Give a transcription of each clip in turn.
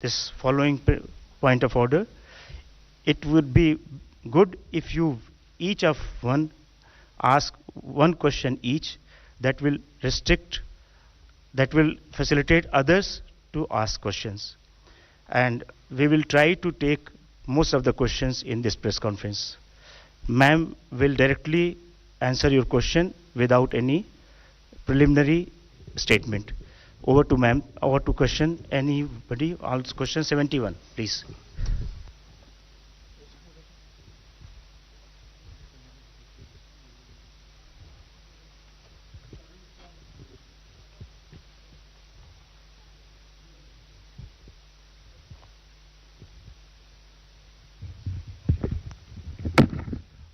this following point of order. It would be good if you each of one ask one question each. That will restrict, that will facilitate others to ask questions. And we will try to take most of the questions in this press conference. Ma'am will directly answer your question without any preliminary statement. Over to ma'am. Over to question. Anybody? Also question 71, please.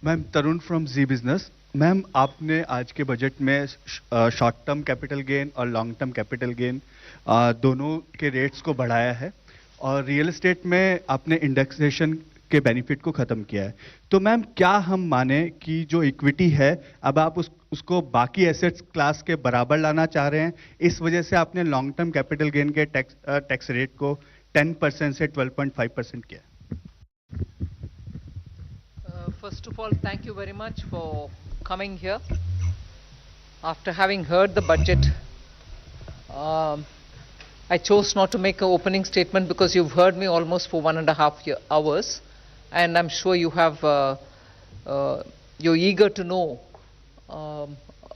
Ma'am Tarun from Zee Business. Ma'am आपने आज के budget में short term capital gain और long term capital gain दोनों के rates को बढ़ाया है और रियल एस्टेट में आपने इंडेक्सेशन के बेनिफिट को खत्म किया है। तो मैम क्या हम माने कि जो इक्विटी है अब आप उसको बाकी एसेट्स क्लास के बराबर लाना चाह रहे हैं, इस वजह से आपने लॉन्ग टर्म कैपिटल गेन के टैक्स रेट को 10% से 12.5% किया? First of all, thank you very much for coming here. After having heard the budget, I chose not to make an opening statement because you've heard me almost for 1.5 hours, and I'm sure you have, you're eager to know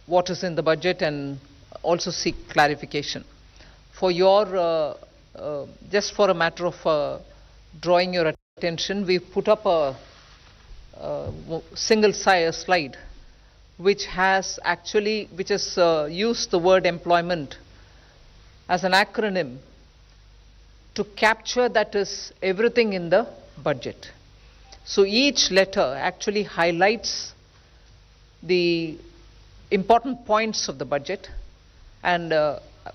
what is in the budget and also seek clarification. For your, just for a matter of drawing your attention, we've put up a single slide which has actually used the word employment as an acronym to capture that is everything in the budget. So each letter actually highlights the important points of the budget, and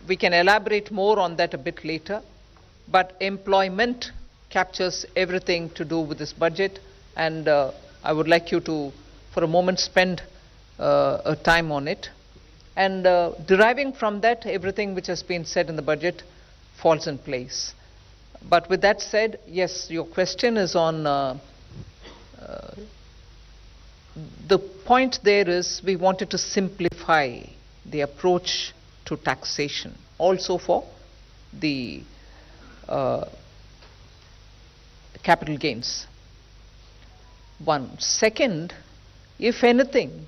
we can elaborate more on that a bit later, but employment captures everything to do with this budget, and I would like you to, for a moment, spend a time on it. And deriving from that, everything which has been said in the budget falls in place. But with that said, yes, your question is on, the point there is we wanted to simplify the approach to taxation, also for the capital gains. One. Second, if anything,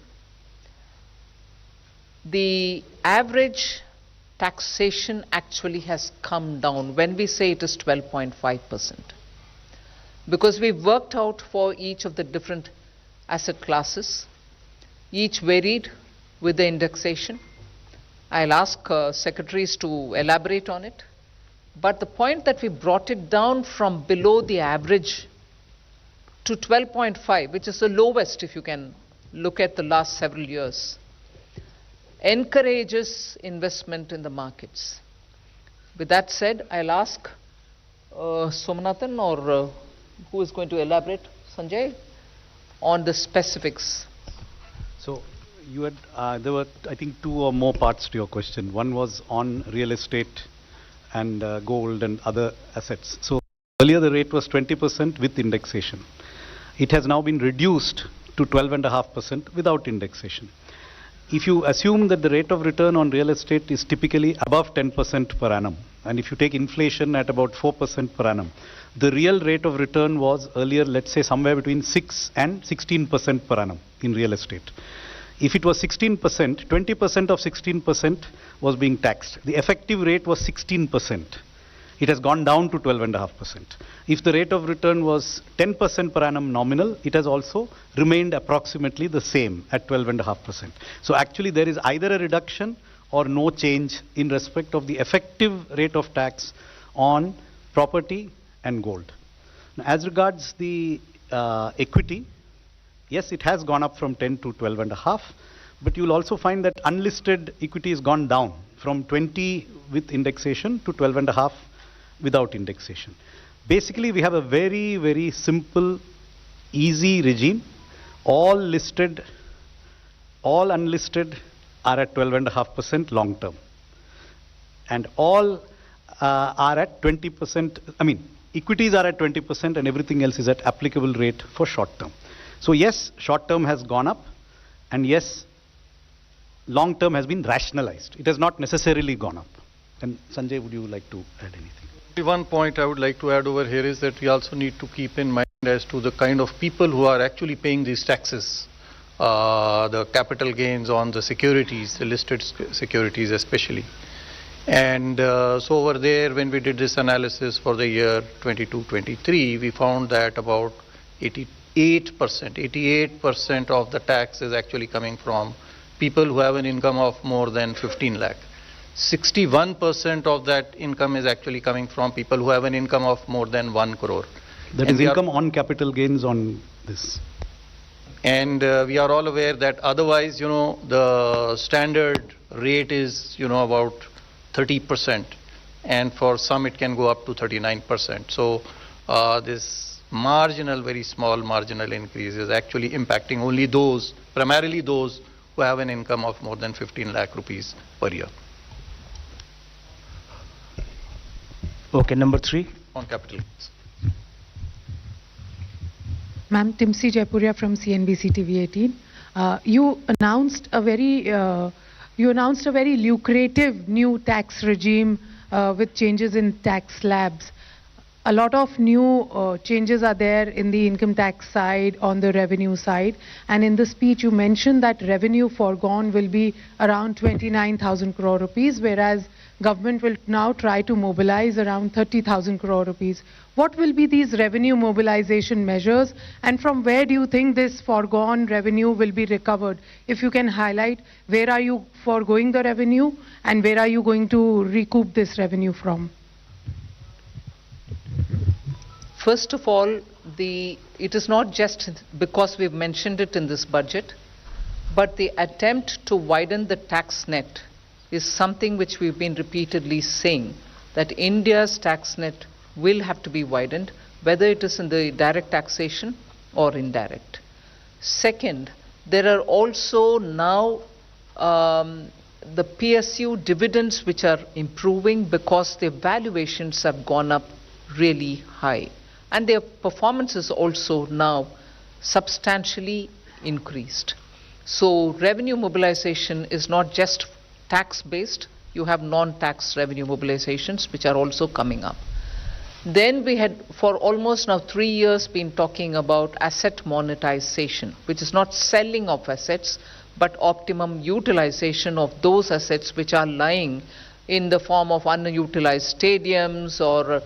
the average taxation actually has come down when we say it is 12.5%. Because we've worked out for each of the different asset classes, each varied with the indexation. I'll ask secretaries to elaborate on it. But the point that we brought it down from below the average to 12.5, which is the lowest if you can look at the last several years, encourages investment in the markets. With that said, I'll ask Somanathan or who is going to elaborate, Sanjay, on the specifics. So you had, there were I think 2 or more parts to your question. One was on real estate and gold and other assets. So earlier the rate was 20% with indexation. It has now been reduced to 12.5% without indexation. If you assume that the rate of return on real estate is typically above 10% per annum, and if you take inflation at about 4% per annum, the real rate of return was earlier, let's say, somewhere between 6 and 16% per annum in real estate. If it was 16%, 20% of 16% was being taxed. The effective rate was 16%. It has gone down to 12.5%. If the rate of return was 10% per annum nominal, it has also remained approximately the same at 12.5%. So actually there is either a reduction or no change in respect of the effective rate of tax on property and gold. Now, as regards the equity, yes, it has gone up from 10 to 12.5, but you'll also find that unlisted equity has gone down from 20 with indexation to 12.5 without indexation. Basically, we have a very, very simple, easy regime. All listed, all unlisted are at 12.5% long term. And all are at 20%, I mean, equities are at 20% and everything else is at applicable rate for short term. So yes, short term has gone up, and yes, long term has been rationalized. It has not necessarily gone up. And Sanjay, would you like to add anything? One point I would like to add over here is that we also need to keep in mind as to the kind of people who are actually paying these taxes, the capital gains on the securities, the listed securities especially. And so over there, when we did this analysis for the year 22-23, we found that about 88% of the tax is actually coming from people who have an income of more than 15 lakh. 61% of that income is actually coming from people who have an income of more than 1 crore. That is income on capital gains on this. And we are all aware that otherwise, the standard rate is, about 30%. And for some it can go up to 39%. So this marginal, very small marginal increase is actually impacting only those, primarily those who have an income of more than 15 lakh rupees per year. Okay, number 3. On capital gains. Ma'am, Timsi Jaipuria from CNBC TV 18. You announced a very lucrative new tax regime with changes in tax slabs. A lot of new changes are there in the income tax side, on the revenue side. And in the speech, you mentioned that revenue foregone will be around 29,000 crore rupees, whereas government will now try to mobilize around 30,000 crore rupees. What will be these revenue mobilization measures, and from where do you think this foregone revenue will be recovered? If you can highlight, where are you foregoing the revenue and where are you going to recoup this revenue from? First of all, it is not just because we've mentioned it in this budget, but the attempt to widen the tax net is something which we've been repeatedly saying, that India's tax net will have to be widened, whether it is in the direct taxation or indirect. Second, there are also now the PSU dividends which are improving because their valuations have gone up really high. And their performance is also now substantially increased. So revenue mobilization is not just tax-based, you have non-tax revenue mobilizations which are also coming up. Then we had, for almost now 3 years, been talking about asset monetization, which is not selling of assets, but optimum utilization of those assets which are lying in the form of unutilized stadiums or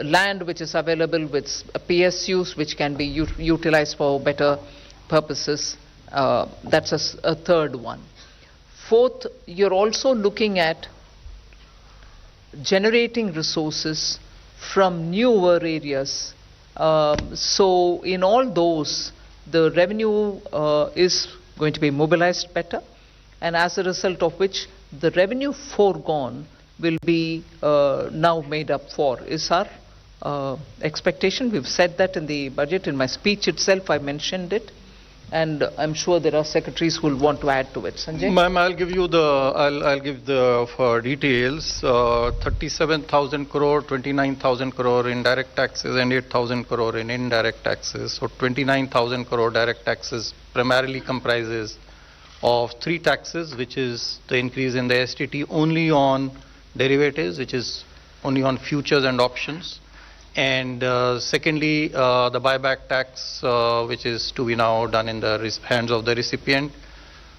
land which is available with PSUs which can be utilized for better purposes. That's a third one. Fourth, you're also looking at generating resources from newer areas. So in all those, the revenue is going to be mobilized better, and as a result of which the revenue foregone will be now made up for, is our expectation. We've said that in the budget. In my speech itself, I mentioned it. And I'm sure there are secretaries who will want to add to it. Sanjay? Ma'am, I'll give the details. 37,000 crore, 29,000 crore in direct taxes and 8,000 crore in indirect taxes. So 29,000 crore direct taxes primarily comprises of 3 taxes, which is the increase in the STT only on derivatives, which is only on futures and options. And secondly, the buyback tax, which is to be now done in the hands of the recipient.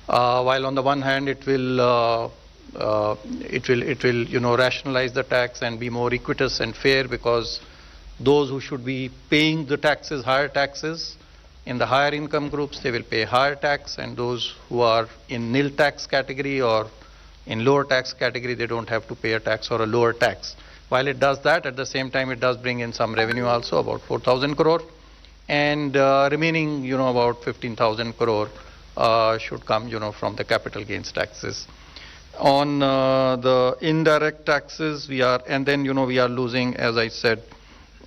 While on the one hand, it will rationalize the tax and be more equitous and fair, because those who should be paying the taxes, higher taxes, in the higher income groups, they will pay higher tax, and those who are in nil tax category or in lower tax category, they don't have to pay a tax or a lower tax. While it does that, at the same time, it does bring in some revenue also, about 4,000 crore. And remaining, about 15,000 crore should come, from the capital gains taxes. On the indirect taxes, we are losing, as I said,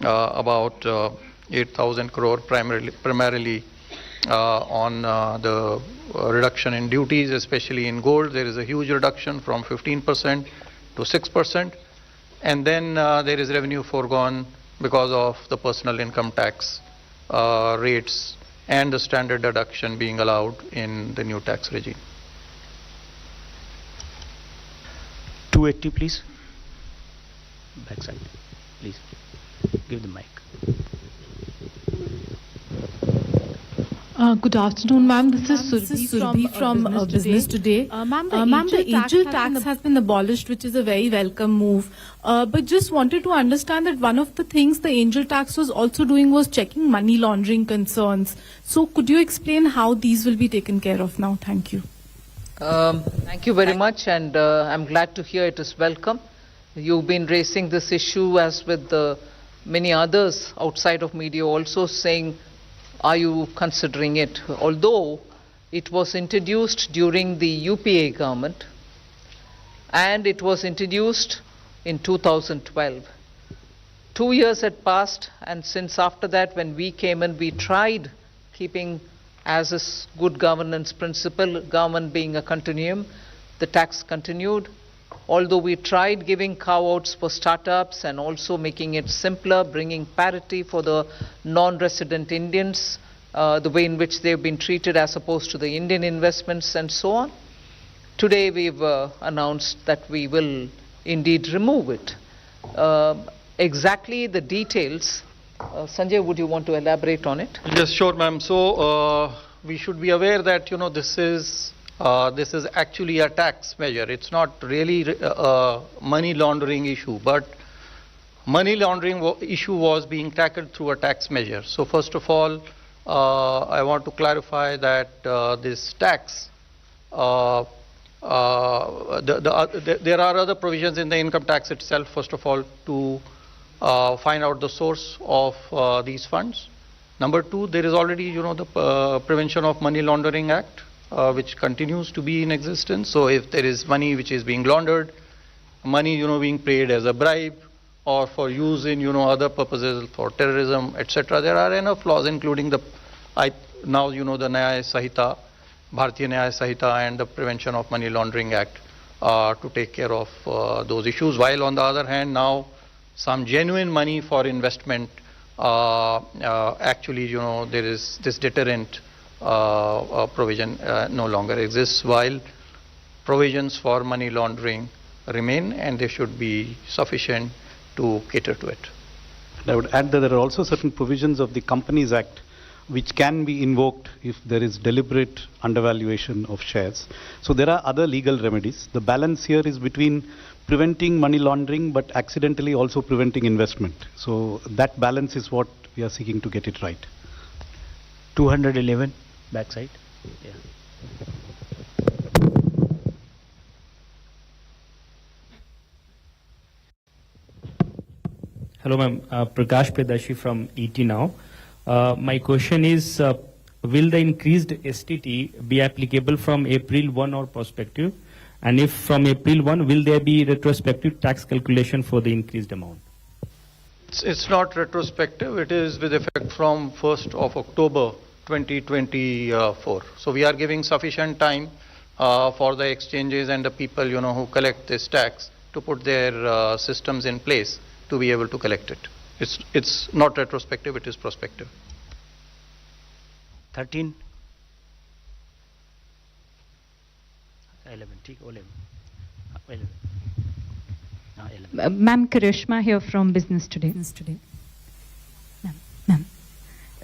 about 8,000 crore primarily on the reduction in duties, especially in gold. There is a huge reduction from 15% to 6%. and then there is revenue foregone because of the personal income tax rates and the standard deduction being allowed in the new tax regime. 280, please. Backside, please. Give the mic. Good afternoon, ma'am. This is Surbhi from Business Today. Ma'am, the angel tax has been abolished, which is a very welcome move. But just wanted to understand that one of the things the angel tax was also doing was checking money laundering concerns. So could you explain how these will be taken care of now? Thank you. Thank you very much, and I'm glad to hear it is welcome. You've been raising this issue as with many others outside of media also saying, are you considering it? Although it was introduced during the UPA government and it was introduced in 2012. 2 years had passed, and since after that when we came in, we tried keeping as is good governance principle, government being a continuum, the tax continued. Although we tried giving carve-outs for startups and also making it simpler, bringing parity for the non-resident Indians, the way in which they've been treated as opposed to the Indian investments and so on. Today we've announced that we will indeed remove it. Exactly the details, Sanjay, would you want to elaborate on it? Yes, sure, ma'am. So we should be aware that this is actually a tax measure. It's not really a money laundering issue, but money laundering issue was being tackled through a tax measure. So first of all, I want to clarify that this tax, there are other provisions in the income tax itself, first of all, to find out the source of these funds. Number two, there is already, the Prevention of Money Laundering Act, which continues to be in existence. So if there is money which is being laundered, money, being paid as a bribe or for use in, other purposes for terrorism, etc., there are enough laws, including the now, the Nyaya Sahita, Bharatiya Nyaya Sahita, and the Prevention of Money Laundering Act to take care of those issues. While on the other hand, now some genuine money for investment, actually, there is this deterrent provision no longer exists, while provisions for money laundering remain, and they should be sufficient to cater to it. I would add that there are also certain provisions of the Companies Act which can be invoked if there is deliberate undervaluation of shares. So there are other legal remedies. The balance here is between preventing money laundering but accidentally also preventing investment. So that balance is what we are seeking to get it right. 211, backside. Yeah. Hello, ma'am. Prakash Pedashi from ET Now. My question is, will the increased STT be applicable from April 1 or prospective? And if from April 1, will there be retrospective tax calculation for the increased amount? It's not retrospective. It is with effect from 1st of October 2024. So we are giving sufficient time for the exchanges and the people, who collect this tax to put their systems in place to be able to collect it. It's not retrospective, it is prospective. 13. 11. 11. 11. Ma'am, Karishma here from Business Today. Ma'am,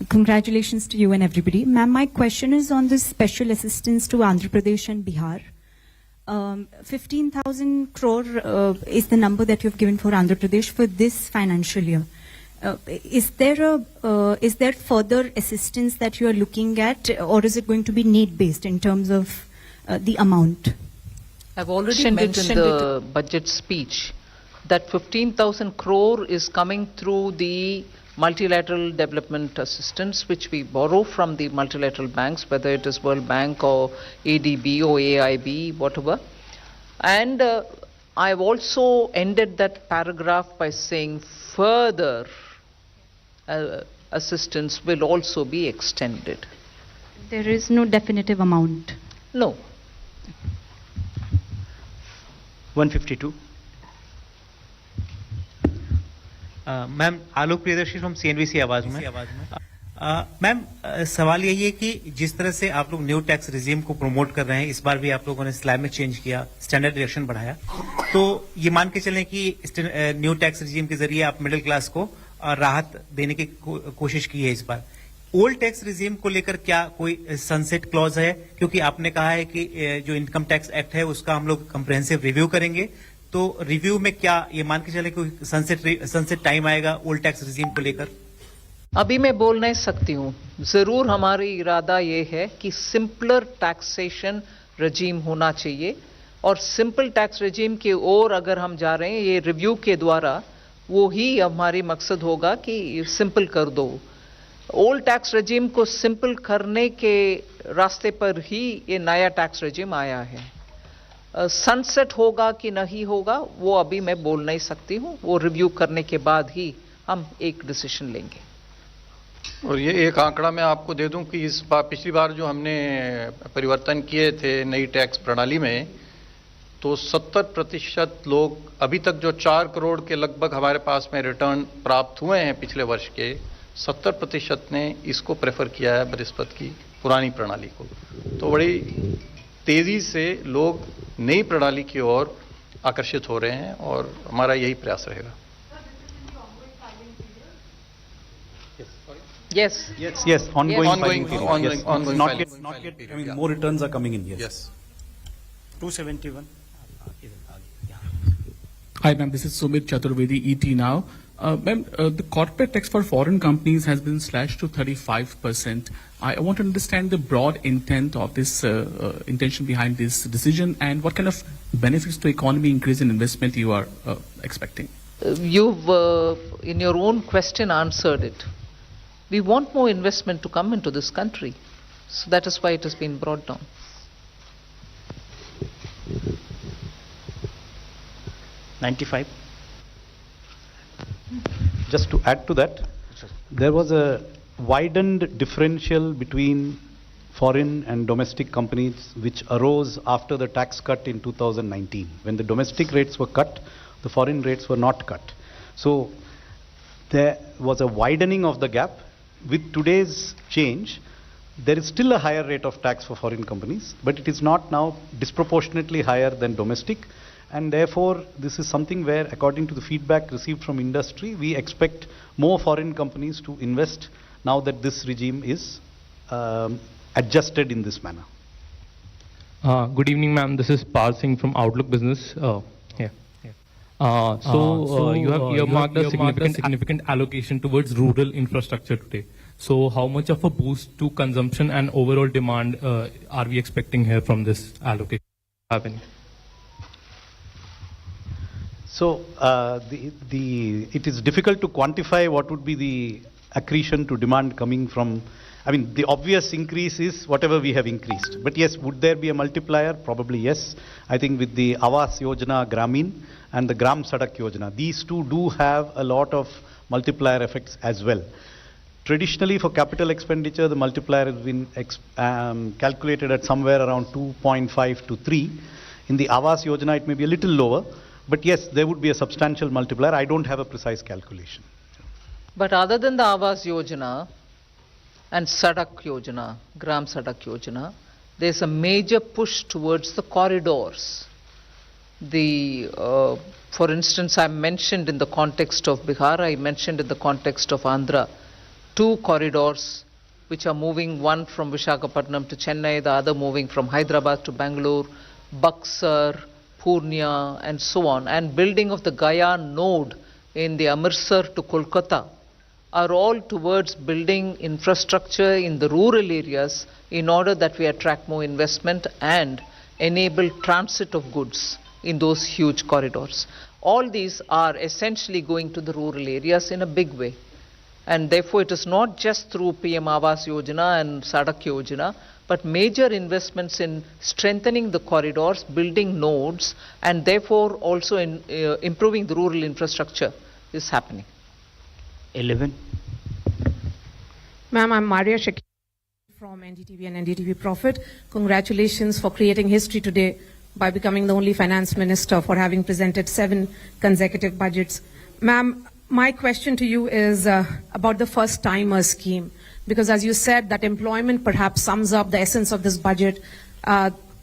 congratulations to you and everybody. Ma'am, my question is on this special assistance to Andhra Pradesh and Bihar. 15,000 crore is the number that you've given for Andhra Pradesh for this financial year. Is there further assistance that you are looking at, or is it going to be need-based in terms of the amount? I've already mentioned in the budget speech that 15,000 crore is coming through the multilateral development assistance, which we borrow from the multilateral banks, whether it is World Bank or ADB or AIB, whatever. And I've also ended that paragraph by saying further assistance will also be extended. There is no definitive amount? No. 152. Ma'am Alok Priyadarshi from CNBC आवाज में। Ma'am सवाल यही है कि जिस तरह से आप लोग न्यू टैक्स रिजीम को प्रमोट कर रहे हैं, इस बार भी आप लोगों ने स्लैब में चेंज किया, स्टैंडर्ड डिडक्शन बढ़ाया, तो ये मान के चलें कि न्यू टैक्स रिजीम के जरिए आप मिडिल क्लास को राहत देने की कोशिश की है इस बार। ओल्ड टैक्स रिजीम को लेकर क्या कोई सनसेट क्लॉज है? क्योंकि आपने कहा है कि जो इनकम टैक्स एक्ट है उसका हम लोग कंप्रिहेंसिव रिव्यू करेंगे, तो रिव्यू में क्या ये मान के चले कोई सनसेट टाइम आएगा ओल्ड टैक्स रिजीम को लेकर? अभी मैं बोल नहीं सकती हूँ। जरूर हमारी इरादा ये है कि सिंपलर टैक्सेशन रजीम होना चाहिए, और सिंपल टैक्स रजीम की ओर अगर हम जा रहे हैं ये रिव्यू के द्वारा, वो ही हमारी मकसद होगा कि सिंपल कर दो। ओल्ड टैक्स रजीम को सिंपल करने के रास्ते पर ही ये नया टैक्स रजीम आया है। सनसेट होगा कि नहीं होगा वो अभी मैं बोल नहीं सकती हूँ, वो रिव्यू करने के बाद ही हम एक डिसीजन लेंगे। और ये एक आंकड़ा मैं आपको दे दूं कि इस बार पिछली बार जो हमने परिवर्तन किए थे नई टैक्स प्रणाली में, तो 70% लोग अभी तक जो 4 करोड़ के लगभग हमारे पास में रिटर्न प्राप्त हुए हैं पिछले वर्ष के, 70% ने इसको प्रेफर किया है बनिस्बत की पुरानी प्रणाली को। तो बड़ी तेजी से लोग नई प्रणाली की ओर आकर्षित हो रहे हैं और हमारा यही प्रयास रहेगा। Yes. Yes. Ongoing filing. Not yet. I mean, more returns are coming in. Yes. 271. Hi, ma'am. This is Sumit Chaturvedi, ET Now. Ma'am, the corporate tax for foreign companies has been slashed to 35%. I want to understand the broad intent of this intention behind this decision, and what kind of benefits to economy, increase in investment you are expecting. You've, in your own question, answered it. We want more investment to come into this country. So that is why it has been brought down. $95. Just to add to that, there was a widened differential between foreign and domestic companies which arose after the tax cut in 2019. When the domestic rates were cut, the foreign rates were not cut. So there was a widening of the gap. With today's change, there is still a higher rate of tax for foreign companies, but it is not now disproportionately higher than domestic. And therefore, this is something where, according to the feedback received from industry, we expect more foreign companies to invest now that this regime is adjusted in this manner. Good evening, ma'am. This is Pal Singh from Outlook Business. You have earmarked a significant allocation towards rural infrastructure today. So how much of a boost to consumption and overall demand are we expecting here from this allocation? So it is difficult to quantify what would be the accretion to demand coming from. I mean, the obvious increase is whatever we have increased. But yes, would there be a multiplier? Probably yes. I think with the Awas Yojana Gramin and the Gram Sadak Yojana, these two do have a lot of multiplier effects as well. Traditionally, for capital expenditure, the multiplier has been calculated at somewhere around 2.5 to 3. In the Awas Yojana, it may be a little lower. But yes, there would be a substantial multiplier. I don't have a precise calculation. But other than the Awas Yojana and Sadak Yojana, Gram Sadak Yojana, there's a major push towards the corridors. For instance, I mentioned in the context of Bihar, I mentioned in the context of Andhra, 2 corridors which are moving, one from Visakhapatnam to Chennai, the other moving from Hyderabad to Bangalore, Buxar, Purnia, and so on, and building of the Gaya node in the Amritsar to Kolkata are all towards building infrastructure in the rural areas in order that we attract more investment and enable transit of goods in those huge corridors. All these are essentially going to the rural areas in a big way. And therefore, it is not just through PM Awas Yojana and Sadak Yojana, but major investments in strengthening the corridors, building nodes, and therefore also in improving the rural infrastructure is happening. 11. Ma'am, I'm Maria Shakir from NDTV and NDTV Profit. Congratulations for creating history today by becoming the only finance minister for having presented 7 consecutive budgets. Ma'am, My question to you is about the first-timer scheme, because as you said, that employment perhaps sums up the essence of this budget.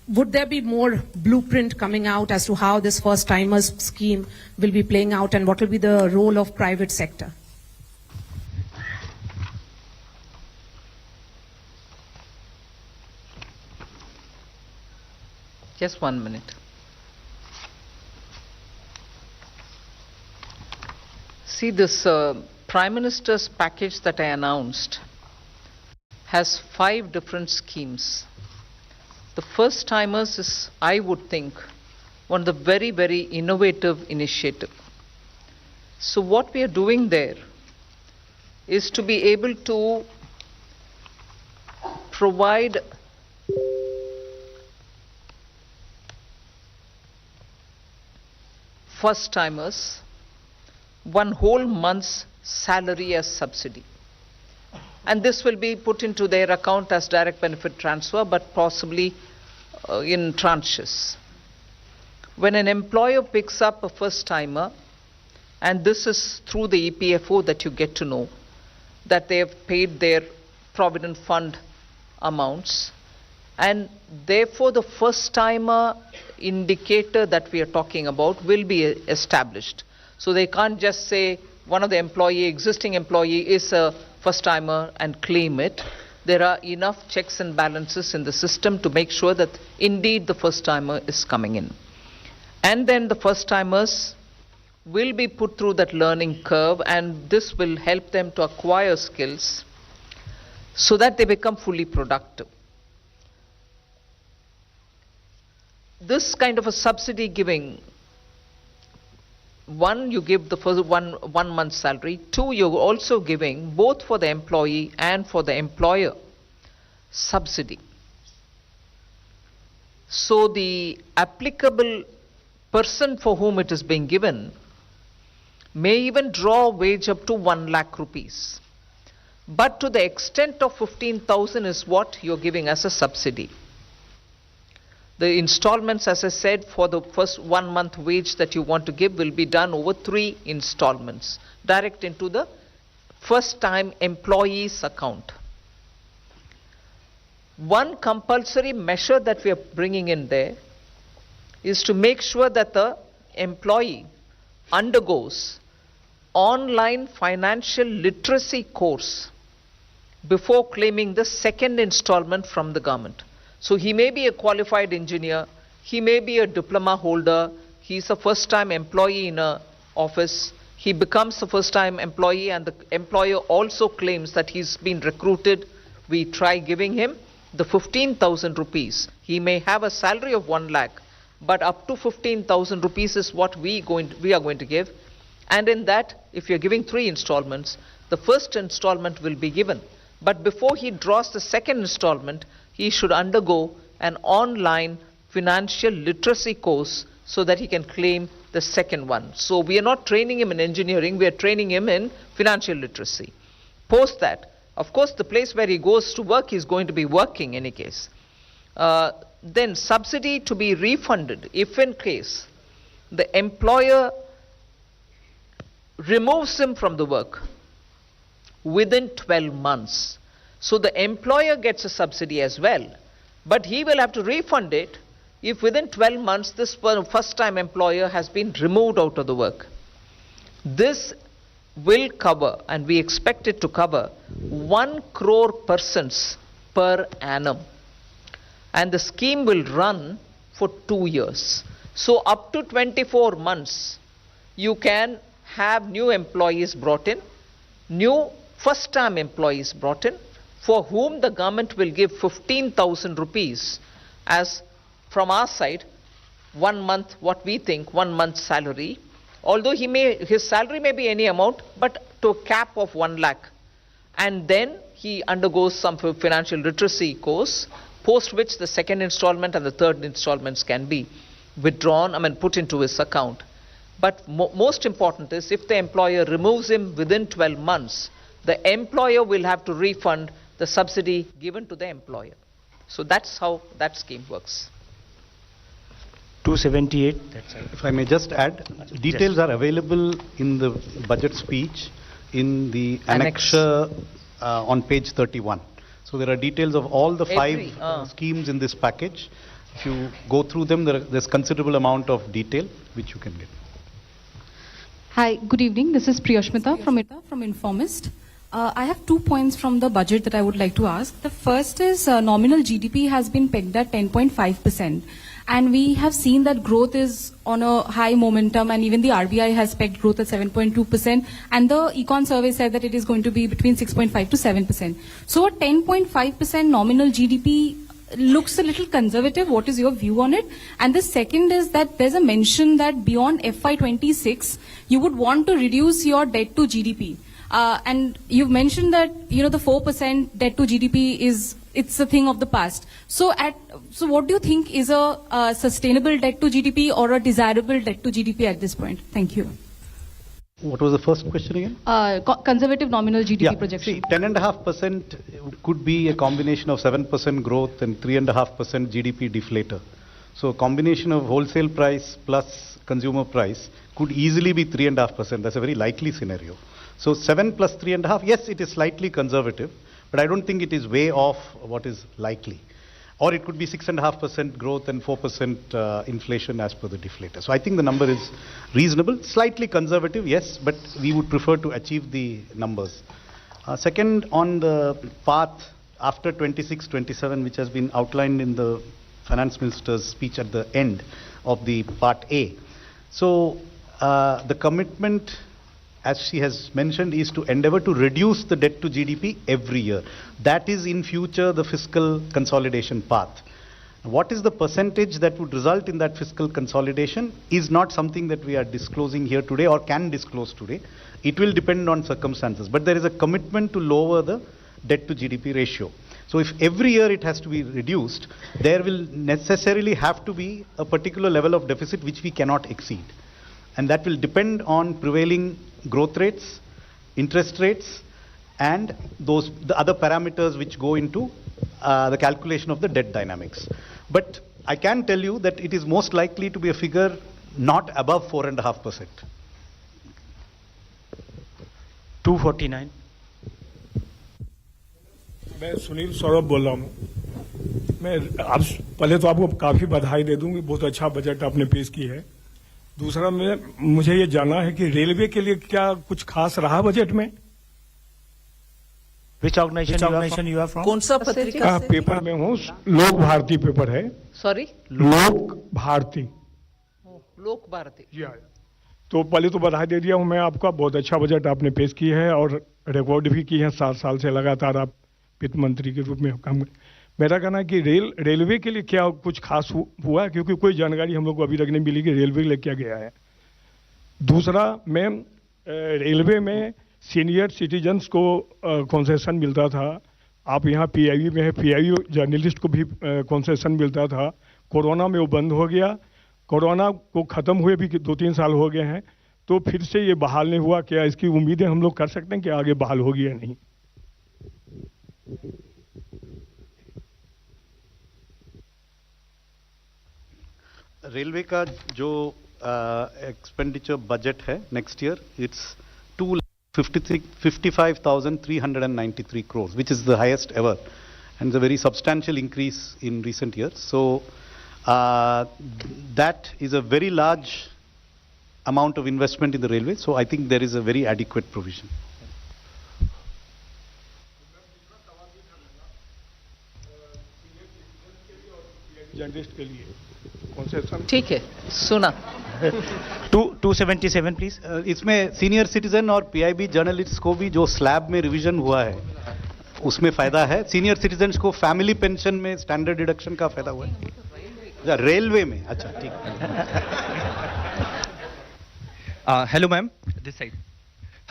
Would there be more blueprint coming out as to how this first-timers scheme will be playing out, and what will be the role of private sector? Just 1 minute. See, this Prime Minister's package that I announced has 5 different schemes. The first timers is, I would think, one of the very, very innovative initiative. So what we are doing there is to be able to provide first timers 1 whole month's salary as subsidy. And this will be put into their account as direct benefit transfer, but possibly in tranches. When an employer picks up a first timer, and this is through the EPFO that you get to know that they have paid their provident fund amounts, and therefore the first timer indicator that we are talking about will be established. So they can't just say one of the existing employee is a first timer and claim it. There are enough checks and balances in the system to make sure that indeed the first timer is coming in. And then the first timers will be put through that learning curve, and this will help them to acquire skills so that they become fully productive. This kind of a subsidy giving, 1, you give the first one month's salary. 2, you're also giving both for the employee and for the employer subsidy. So the applicable person for whom it is being given may even draw a wage up to 1 lakh rupees. But to the extent of 15,000 is what you're giving as a subsidy. The installments, as I said, for the first 1 month wage that you want to give will be done over 3 installments, direct into the first time employee's account. One compulsory measure that we are bringing in there is to make sure that the employee undergoes online financial literacy course before claiming the second installment from the government. So he may be a qualified engineer, he may be a diploma holder, he's a first time employee in an office, he becomes a first time employee and the employer also claims that he's been recruited. We try giving him the 15,000 rupees. He may have a salary of 1 lakh, but up to 15,000 rupees is what we are going to give. And in that, if you're giving 3 installments, the first installment will be given. But before he draws the second installment, he should undergo an online financial literacy course so that he can claim the second one. So we are not training him in engineering, we are training him in financial literacy. Post that, of course, the place where he goes to work, he's going to be working in any case. Then subsidy to be refunded if in case the employer removes him from the work within 12 months. So the employer gets a subsidy as well, but he will have to refund it if within 12 months this first time employer has been removed out of the work. This will cover, and we expect it to cover, 1 crore persons per annum. And the scheme will run for 2 years. So up to 24 months, you can have new employees brought in, new first time employees brought in, for whom the government will give 15,000 rupees as, from our side, 1 month, what we think, 1 month's salary. Although his salary may be any amount, but to a cap of 1 lakh. And then he undergoes some financial literacy course, post which the second installment and the third installments can be withdrawn, put into his account. But most important is, if the employer removes him within 12 months, the employer will have to refund the subsidy given to the employer. So that's how that scheme works. 278. That's right. If I may just add, details are available in the budget speech in the annexure on page 31. So there are details of all the five schemes in this package. If you go through them, there's considerable amount of detail which you can get. Hi, good evening. This is Priyashmita from Informist. I have 2 points from the budget that I would like to ask. The first is nominal GDP has been pegged at 10.5%. And we have seen that growth is on a high momentum, and even the RBI has pegged growth at 7.2%. And the Econ survey said that it is going to be between 6.5 to 7%. So a 10.5% nominal GDP looks a little conservative. What is your view on it? And the second is that there's a mention that beyond FY26, you would want to reduce your debt to GDP. And you've mentioned that, the 4% debt to GDP it's a thing of the past. So what do you think is a sustainable debt to GDP or a desirable debt to GDP at this point? Thank you. What was the first question again? Conservative nominal GDP projection. See, 10.5% could be a combination of 7% growth and 3.5% GDP deflator. So a combination of wholesale price plus consumer price could easily be 3.5%. That's a very likely scenario. So 7 plus 3.5, yes, it is slightly conservative, but I don't think it is way off what is likely. Or it could be 6.5% growth and 4% inflation as per the deflator. So I think the number is reasonable, slightly conservative, yes, but we would prefer to achieve the numbers. Second, on the path after 26-27, which has been outlined in the finance minister's speech at the end of the part A. So the commitment, as she has mentioned, is to endeavor to reduce the debt to GDP every year. That is in future the fiscal consolidation path. What is the percentage that would result in that fiscal consolidation is not something that we are disclosing here today or can disclose today. It will depend on circumstances. But there is a commitment to lower the debt to GDP ratio. So if every year it has to be reduced, there will necessarily have to be a particular level of deficit which we cannot exceed. And that will depend on prevailing growth rates, interest rates, and the other parameters which go into the calculation of the debt dynamics. But I can tell you that it is most likely to be a figure not above 4.5%. 249. मैं सुनील सौरभ बोल रहा हूँ। मैं आप पहले तो आपको काफी बधाई दे दूंगी, बहुत अच्छा बजट आपने पेश की है। दूसरा मुझे ये जानना है कि रेलवे के लिए क्या कुछ खास रहा बजट में? Which organization you are from? कौन सा पत्रिका से? पेपर में हूँ, लोक भारती पेपर है। Sorry? लोक भारती। लोक भारती। जी हाँ। तो पहले तो बधाई दे दिया हूँ मैं आपका, बहुत अच्छा बजट आपने पेश की है और रिकॉर्ड भी की है। 7 साल से लगातार आप वित्त मंत्री के रूप में काम। मेरा कहना है कि रेलवे के लिए क्या कुछ खास हुआ, क्योंकि कोई जानकारी हम लोग को अभी तक नहीं मिली कि रेलवे के लिए क्या गया है। दूसरा, मैम, रेलवे में सीनियर सिटीजन्स को कंसेशन मिलता था। आप यहाँ पीआईबी में है, पीआईबी जर्नलिस्ट को भी कंसेशन मिलता था। कोरोना में वो बंद हो गया। कोरोना को ख़त्म हुए भी 2-3 साल हो गए हैं, तो फिर से ये बहाल नहीं हुआ। क्या इसकी उम्मीदें हम लोग कर सकते हैं कि आगे बहाल होगी या नहीं? रेलवे का जो एक्सपेंडिचर बजट है next year, it's 255,393 crores, which is the highest ever, and a very substantial increase in recent years. So that is a very large amount of investment in the railway. So I think there is a very adequate provision. Journalist के लिए ठीक है, सुना। 277 please. इसमें senior citizen और PIB journalist को भी जो स्लैब में रिवीजन हुआ है उसमें फायदा है। सीनियर सिटीजन को फैमिली पेंशन में स्टैंडर्ड डिडक्शन का फायदा हुआ है। रेलवे में, अच्छा ठीक। Hello ma'am, this side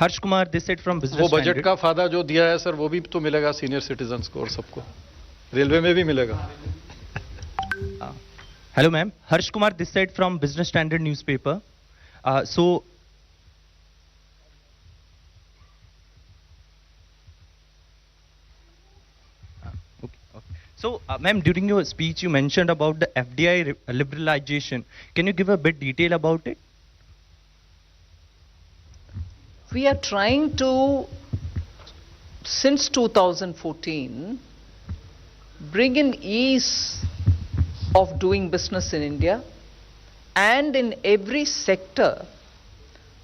Harsh Kumar, this side from business. वो बजट का फायदा जो दिया है सर, वो भी तो मिलेगा सीनियर सिटीजन्स को और सबको, रेलवे में भी मिलेगा। Hello ma'am, Harsh Kumar this side from Business Standard newspaper. So, ma'am, during your speech, you mentioned about the FDI liberalization. Can you give a bit detail about it? We are trying to, since 2014, bring in ease of doing business in India, and in every sector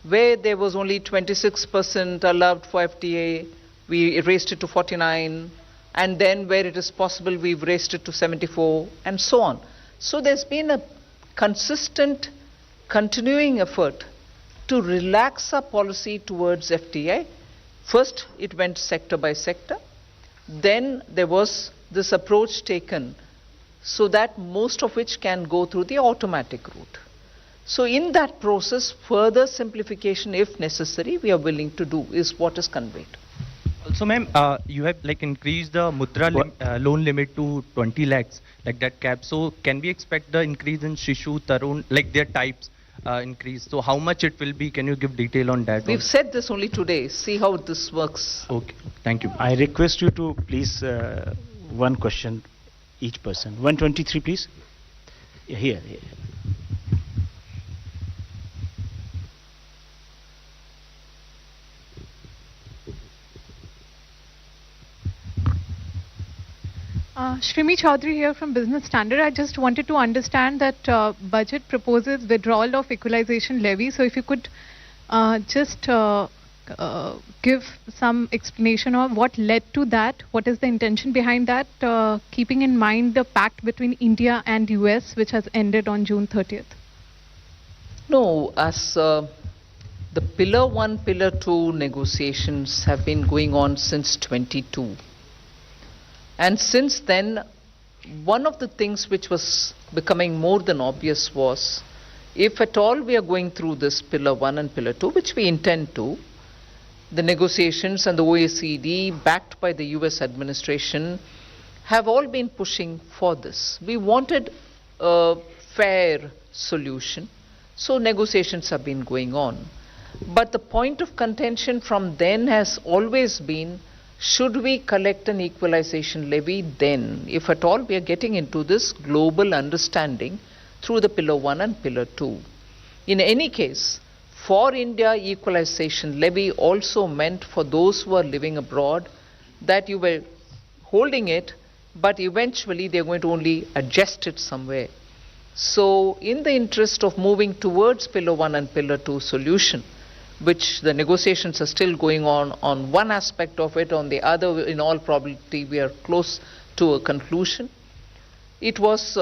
where there was only 26% allowed for FTA, we raised it to 49, and then where it is possible, we've raised it to 74, and so on. So there's been a consistent, continuing effort to relax our policy towards FTA. First, it went sector by sector. Then there was this approach taken so that most of which can go through the automatic route. So in that process, further simplification, if necessary, we are willing to do, is what is conveyed. Also, ma'am, you have like increased the Mudra loan limit to 20 lakhs, like that cap. So can we expect the increase in Shishu, Tarun, like their types increase? So how much it will be? Can you give detail on that? We've said this only today. See how this works. Okay, thank you. I request you to please one question each person. 123, please. Here. Shrimi Chaudhary here from Business Standard. I just wanted to understand that budget proposes withdrawal of equalization levy. So if you could just give some explanation of what led to that, what is the intention behind that, keeping in mind the pact between India and US which has ended on June 30th. No, as the Pillar 1, Pillar 2 negotiations have been going on since 22. And since then, one of the things which was becoming more than obvious was, if at all we are going through this Pillar 1 and Pillar 2, which we intend to, the negotiations and the OECD, backed by the US administration, have all been pushing for this. We wanted a fair solution, so negotiations have been going on. But the point of contention from then has always been, should we collect an equalization levy then, if at all we are getting into this global understanding through the Pillar 1 and Pillar 2? In any case, for India, equalization levy also meant for those who are living abroad that you were holding it, but eventually they are going to only adjust it somewhere. So in the interest of moving towards Pillar 1 and Pillar 2 solution, which the negotiations are still going on one aspect of it, on the other, in all probability, we are close to a conclusion. It was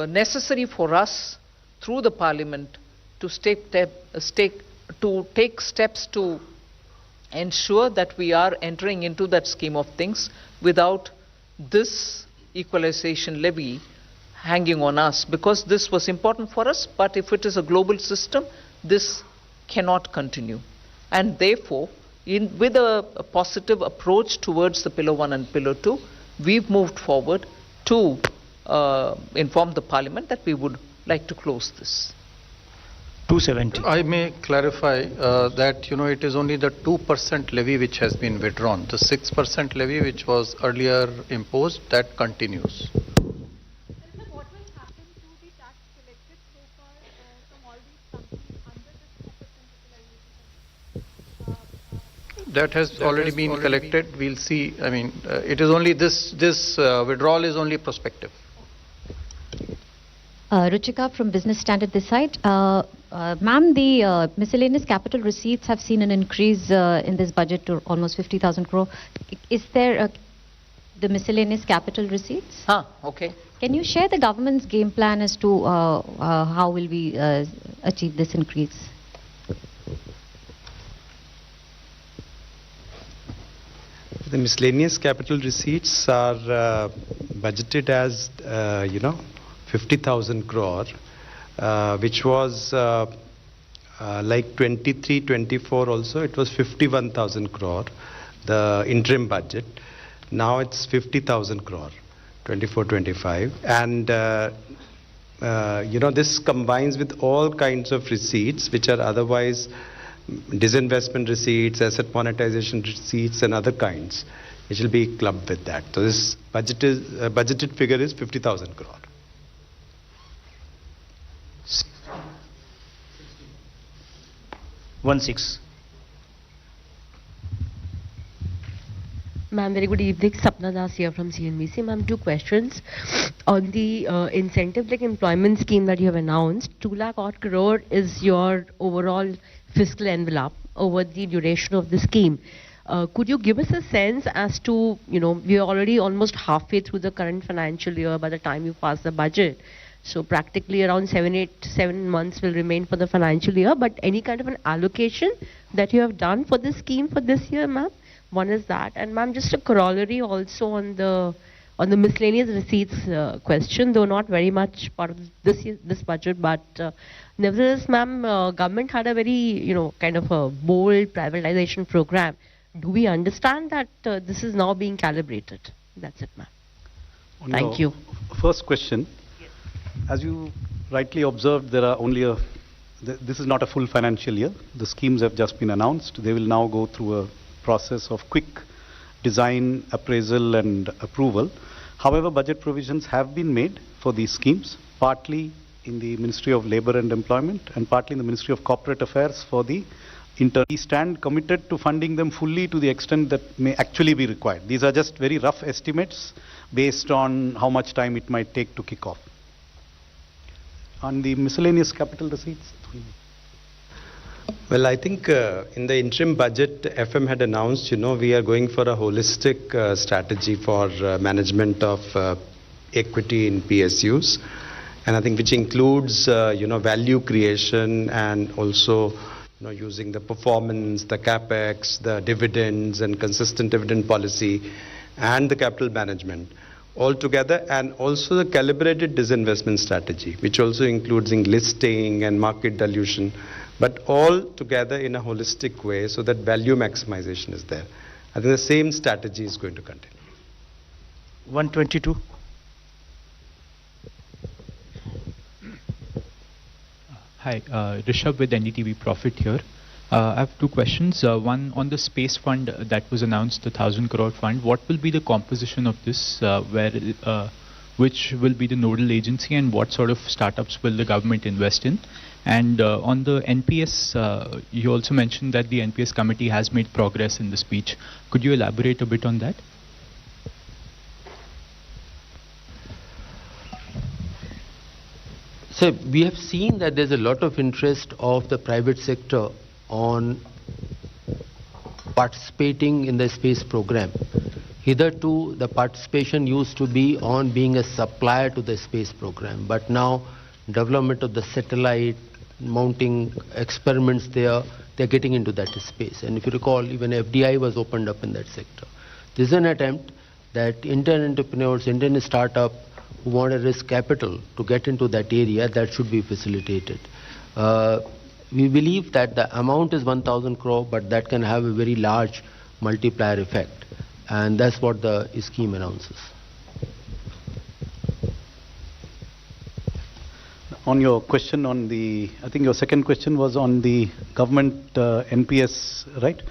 necessary for us, through the Parliament, to take steps to ensure that we are entering into that scheme of things without this equalization levy hanging on us, because this was important for us, but if it is a global system, this cannot continue. And therefore, with a positive approach towards the Pillar 1 and Pillar 2, we've moved forward to inform the Parliament that we would like to close this. 270. I may clarify that it is only the 2% levy which has been withdrawn. The 6% levy which was earlier imposed, that continues. That has already been collected. We'll see. I mean, it is only this withdrawal is only prospective. Ruchika from Business Standard this side. Ma'am, the miscellaneous capital receipts have seen an increase in this budget to almost 50,000 crore. Is there the miscellaneous capital receipts? Okay. Can you share the government's game plan as to how will we achieve this increase? The miscellaneous capital receipts are budgeted as 50,000 crore, which was like 23-24 also. It was 51,000 crore, the interim budget. Now it's 50,000 crore, 24-25, and this combines with all kinds of receipts which are otherwise disinvestment receipts, asset monetization receipts, and other kinds. which will be clubbed with that. So this budgeted figure is 50,000 crore. Ma'am, very good evening. Sapna Das here from CNBC. Ma'am, two questions. On the incentive-like employment scheme that you have announced, 2 lakh odd crore is your overall fiscal envelope over the duration of the scheme. Could you give us a sense as to, we are already almost halfway through the current financial year by the time you pass the budget. So practically around 7 months will remain for the financial year, but any kind of an allocation that you have done for this scheme for this year, ma'am? One is that. And ma'am, just a corollary also on the miscellaneous receipts question, though not very much part of this budget, but nevertheless, ma'am, government had a very, kind of a bold privatization program. Do we understand that this is now being calibrated? That's it, ma'am. Thank you. First question. As you rightly observed, there are only this is not a full financial year. The schemes have just been announced. They will now go through a process of quick design, appraisal and approval. However, budget provisions have been made for these schemes, partly in the Ministry of Labour and Employment and partly in the Ministry of Corporate Affairs for the intern. We stand committed to funding them fully to the extent that may actually be required. These are just very rough estimates based on how much time it might take to kick off. On the miscellaneous capital receipts? Well, I think in the interim budget, FM had announced, we are going for a holistic strategy for management of equity in PSUs. And I think which includes, value creation and also, using the performance, the capex, the dividends and consistent dividend policy and the capital management all together, and also the calibrated disinvestment strategy, which also includes listing and market dilution, but all together in a holistic way so that value maximization is there. I think the same strategy is going to continue. 122. Hi, Rishabh with NDTV Profit here. I have two questions. One on the space fund that was announced, the 1,000 crore fund. What will be the composition of this? Which will be the nodal agency and what sort of startups will the government invest in? And on the NPS, you also mentioned that the NPS committee has made progress in the speech. Could you elaborate a bit on that? So we have seen that there's a lot of interest of the private sector on participating in the space program. Hitherto, the participation used to be on being a supplier to the space program, but now development of the satellite, mounting experiments there, they're getting into that space. And if you recall, even FDI was opened up in that sector. This is an attempt that Indian entrepreneurs, Indian startup who want to risk capital to get into that area, that should be facilitated. We believe that the amount is 1,000 crore, but that can have a very large multiplier effect. And that's what the scheme announces. On your question on the, I think your second question was on the government NPS, right?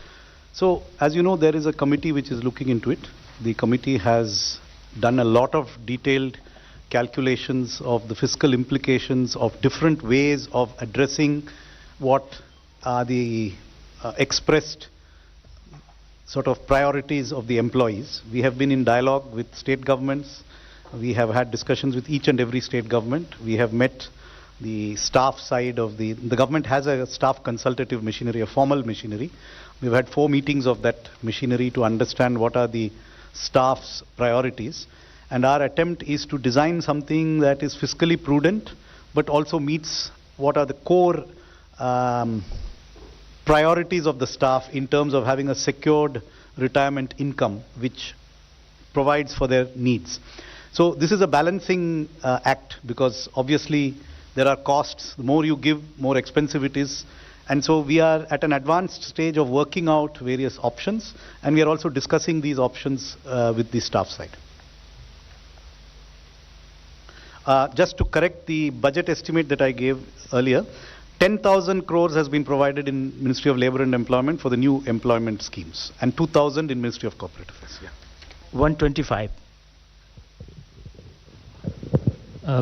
So, as you know, there is a committee which is looking into it. The committee has done a lot of detailed calculations of the fiscal implications of different ways of addressing what are the expressed sort of priorities of the employees. We have been in dialogue with state governments. We have had discussions with each and every state government. We have met the staff side of the government has a staff consultative machinery, a formal machinery. We've had 4 meetings of that machinery to understand what are the staff's priorities. And our attempt is to design something that is fiscally prudent, but also meets what are the core priorities of the staff in terms of having a secured retirement income, which provides for their needs. So this is a balancing act, because obviously there are costs. The more you give, more expensive it is. And so we are at an advanced stage of working out various options, and we are also discussing these options with the staff side. Just to correct the budget estimate that I gave earlier, 10,000 crores has been provided in Ministry of Labour and Employment for the new employment schemes, and 2,000 in Ministry of Corporate Affairs. Yeah. 125.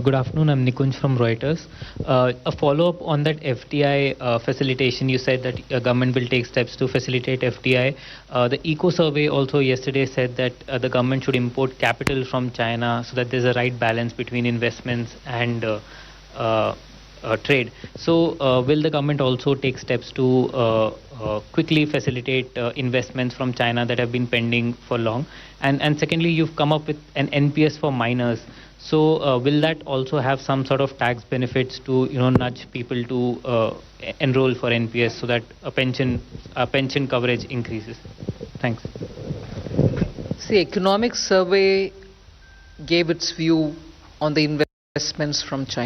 Good afternoon, I'm Nikunj from Reuters. A follow-up on that FDI facilitation, you said that government will take steps to facilitate FDI. The Eco Survey also yesterday said that the government should import capital from China so that there's a right balance between investments and trade. So will the government also take steps to quickly facilitate investments from China that have been pending for long? And secondly, you've come up with an NPS for minors. So will that also have some sort of tax benefits to nudge people to enroll for NPS so that a pension coverage increases? Thanks. See, Economic Survey gave its view on the investments from China.